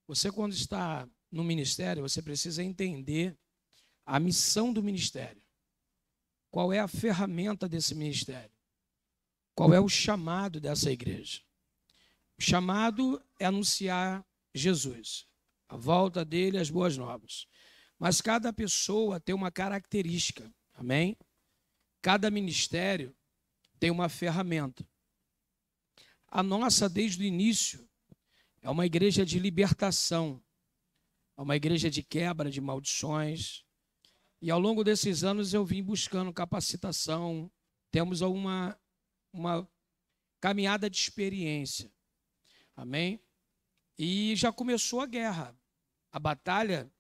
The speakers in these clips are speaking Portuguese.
Você, quando está no ministério, você precisa entender a missão do ministério. Qual é a ferramenta desse ministério? Qual é o chamado dessa igreja? O chamado é anunciar Jesus, a volta dele, as boas novas. Mas cada pessoa tem uma característica, amém? Cada ministério tem uma ferramenta. A nossa, desde o início, é uma igreja de libertação, é uma igreja de quebra de maldições. E ao longo desses anos eu vim buscando capacitação, temos uma caminhada de experiência, amém? E já começou a guerra, a batalha.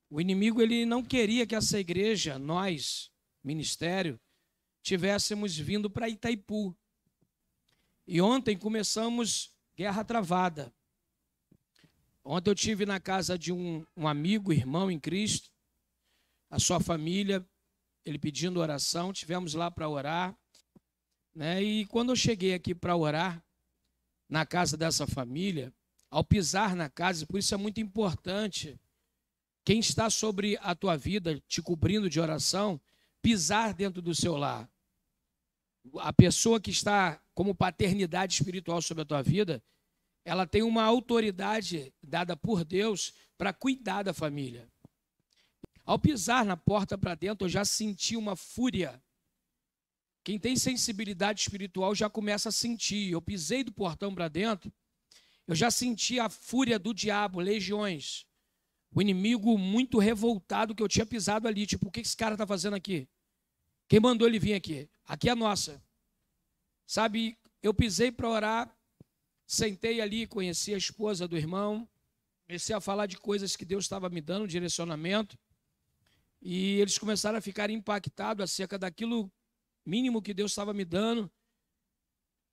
O inimigo ele não queria que essa igreja, nós, ministério, tivéssemos vindo para Itaipu. E ontem começamos guerra travada. Ontem eu estive na casa de um amigo, irmão em Cristo, a sua família, ele pedindo oração, tivemos lá para orar, né? E quando eu cheguei aqui para orar, na casa dessa família, ao pisar na casa, por isso é muito importante, quem está sobre a tua vida, te cobrindo de oração, pisar dentro do seu lar. A pessoa que está como paternidade espiritual sobre a tua vida, ela tem uma autoridade dada por Deus para cuidar da família. Ao pisar na porta para dentro, eu já senti uma fúria. Quem tem sensibilidade espiritual já começa a sentir. Eu pisei do portão para dentro, eu já senti a fúria do diabo, legiões. O inimigo muito revoltado que eu tinha pisado ali. Tipo, o que esse cara está fazendo aqui? Quem mandou ele vir aqui? Aqui é nossa. Sabe, eu pisei para orar, sentei ali, conheci a esposa do irmão, comecei a falar de coisas que Deus estava me dando, direcionamento, e eles começaram a ficar impactados acerca daquilo mínimo que Deus estava me dando,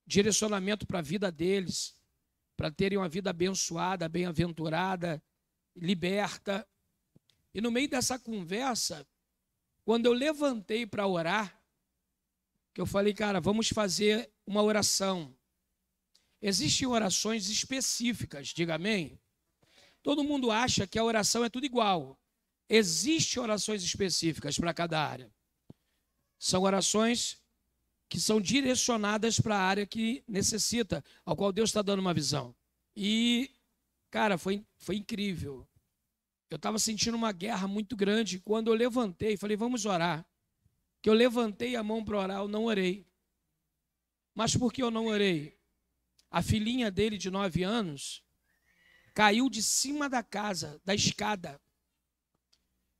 direcionamento para a vida deles, para terem uma vida abençoada, bem-aventurada, liberta. E no meio dessa conversa, quando eu levantei para orar, que eu falei, cara, vamos fazer uma oração. Existem orações específicas, diga amém. Todo mundo acha que a oração é tudo igual. Existem orações específicas para cada área. São orações que são direcionadas para a área que necessita, ao qual Deus está dando uma visão. E, cara, foi incrível. Eu estava sentindo uma guerra muito grande. Quando eu levantei, falei, vamos orar. Que eu levantei a mão para orar, eu não orei. Mas por que eu não orei? A filhinha dele, de 9 anos, caiu de cima da casa, da escada.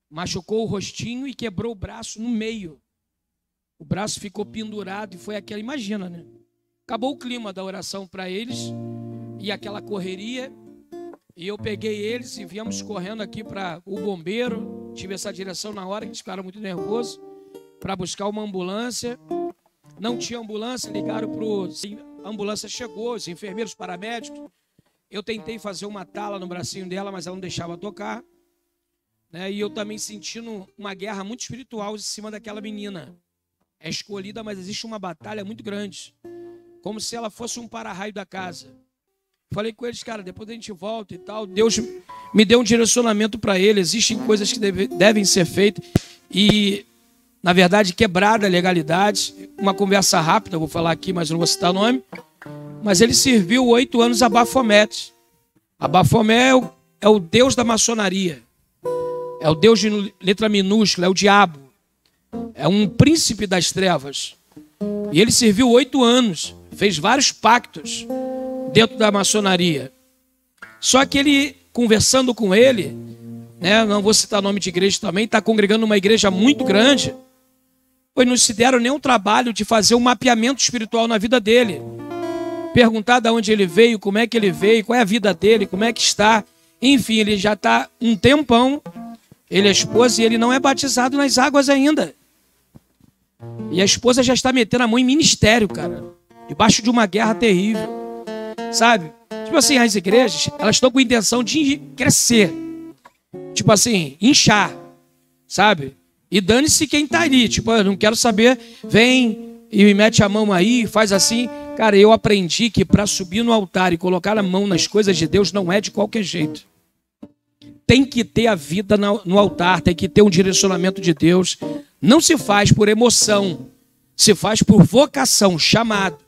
Machucou o rostinho e quebrou o braço no meio. O braço ficou pendurado e foi aquela, imagina, né? Acabou o clima da oração para eles e aquela correria. E eu peguei eles e viemos correndo aqui para o bombeiro. Tive essa direção na hora que eles ficaram muito nervosos para buscar uma ambulância. Não tinha ambulância, ligaram para o... A ambulância chegou, os enfermeiros, paramédicos. Eu tentei fazer uma tala no bracinho dela, mas ela não deixava tocar. Né? E eu também sentindo uma guerra muito espiritual em cima daquela menina. É escolhida, mas existe uma batalha muito grande. Como se ela fosse um para-raio da casa. Falei com eles, cara, depois a gente volta e tal. Deus me deu um direcionamento para ele. Existem coisas que devem ser feitas. E, na verdade, quebrada a legalidade. Uma conversa rápida, vou falar aqui, mas não vou citar o nome. Mas ele serviu 8 anos a Baphomet. A Baphomet é o deus da maçonaria. É o deus de letra minúscula, é o diabo. É um príncipe das trevas. E ele serviu 8 anos. Fez vários pactos dentro da maçonaria. Só que ele, conversando com ele, né, não vou citar nome de igreja também, está congregando numa igreja muito grande, pois não se deram nenhum trabalho de fazer um mapeamento espiritual na vida dele. Perguntar de onde ele veio, como é que ele veio, qual é a vida dele, como é que está. Enfim, ele já está um tempão, ele é esposa, e ele não é batizado nas águas ainda. E a esposa já está metendo a mão em ministério, cara, debaixo de uma guerra terrível. Sabe? Tipo assim, as igrejas, elas estão com intenção de crescer. Tipo assim, inchar. Sabe? E dane-se quem tá ali. Tipo, eu não quero saber, vem e me mete a mão aí, faz assim. Cara, eu aprendi que para subir no altar e colocar a mão nas coisas de Deus não é de qualquer jeito. tem que ter a vida no altar, tem que ter um direcionamento de Deus. Não se faz por emoção, se faz por vocação, chamado.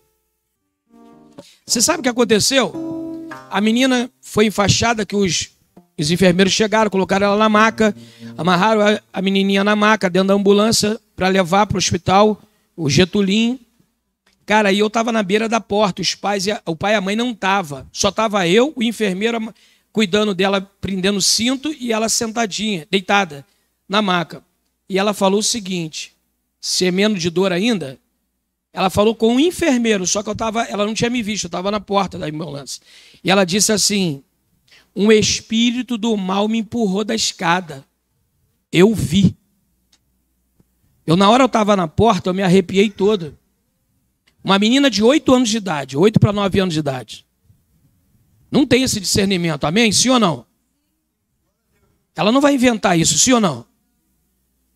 Você sabe o que aconteceu? A menina foi enfaixada, que os enfermeiros chegaram, colocaram ela na maca, amarraram a menininha na maca, dentro da ambulância, para levar para o hospital, o Getulim. Cara, aí eu estava na beira da porta, o pai e a mãe não estavam. Só estava eu, o enfermeiro, cuidando dela, prendendo o cinto, e ela sentadinha, deitada, na maca. E ela falou o seguinte, semendo de dor ainda, ela falou com o enfermeiro, só que ela não tinha me visto, eu estava na porta da ambulância. E ela disse assim, um espírito do mal me empurrou da escada. Eu vi. Na hora eu estava na porta, eu me arrepiei todo. Uma menina de 8 anos de idade, 8 para 9 anos de idade. Não tem esse discernimento, amém? Sim ou não? Ela não vai inventar isso, sim ou não?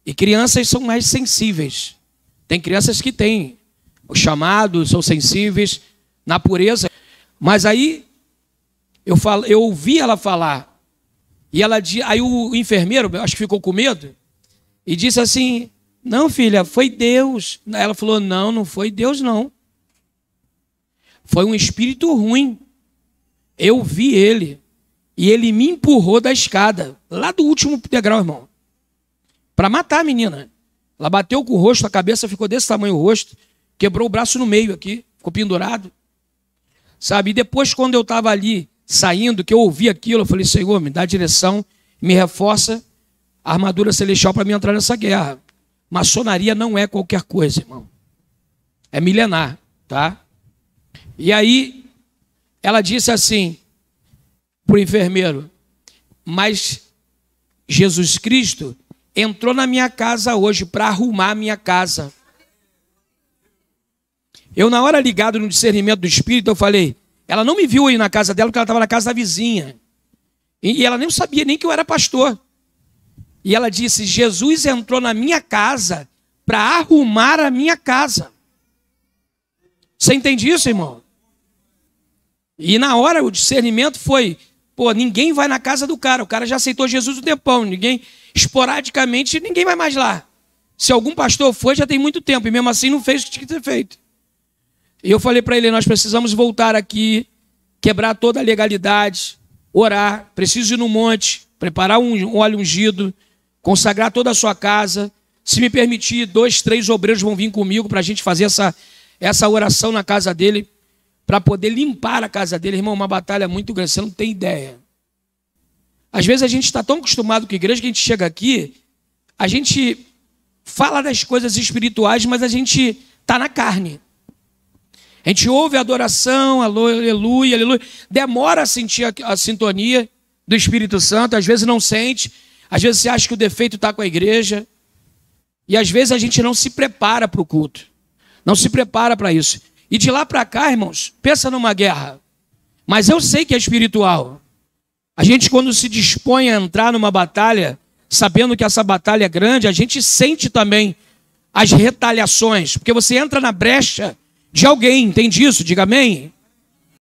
E crianças são mais sensíveis. Tem crianças que têm o chamado, são sensíveis na pureza. Mas aí eu ouvi ela falar. E aí o enfermeiro, acho que ficou com medo, e disse assim, não, filha, foi Deus. Ela falou, não foi Deus, não. Foi um espírito ruim. Eu vi ele. E ele me empurrou da escada, lá do último degrau, irmão, para matar a menina. Ela bateu com o rosto, a cabeça ficou desse tamanho o rosto, quebrou o braço no meio aqui, ficou pendurado. Sabe? E depois, quando eu estava ali, saindo, que eu ouvi aquilo, eu falei, Senhor, me dá direção, me reforça a armadura celestial para mim entrar nessa guerra. Maçonaria não é qualquer coisa, irmão. É milenar, tá? E aí, ela disse assim para o enfermeiro, mas Jesus Cristo entrou na minha casa hoje para arrumar a minha casa. Eu, na hora ligado no discernimento do Espírito, eu falei, ela não me viu aí na casa dela, porque ela estava na casa da vizinha. E ela nem sabia nem que eu era pastor. E ela disse, Jesus entrou na minha casa para arrumar a minha casa. Você entende isso, irmão? E na hora o discernimento foi, ninguém vai na casa do cara. O cara já aceitou Jesus um tempão. Esporadicamente, ninguém vai mais lá. Se algum pastor foi, já tem muito tempo. E mesmo assim não fez o que tinha que ter feito. E eu falei para ele, nós precisamos voltar aqui, quebrar toda a legalidade, orar, preciso ir no monte, preparar um óleo ungido, consagrar toda a sua casa. Se me permitir, 2, 3 obreiros vão vir comigo para a gente fazer essa oração na casa dele, para poder limpar a casa dele. Irmão, uma batalha muito grande, você não tem ideia. Às vezes a gente está tão acostumado com a igreja que a gente chega aqui, a gente fala das coisas espirituais, mas a gente está na carne. A gente ouve a adoração, aleluia, aleluia. Demora a sentir a sintonia do Espírito Santo. Às vezes não sente. Às vezes você acha que o defeito está com a igreja. E às vezes a gente não se prepara para o culto. Não se prepara para isso. E de lá para cá, irmãos, pensa numa guerra. Mas eu sei que é espiritual. A gente, quando se dispõe a entrar numa batalha, sabendo que essa batalha é grande, a gente sente também as retaliações. Porque você entra na brecha de alguém, entende isso? Diga amém.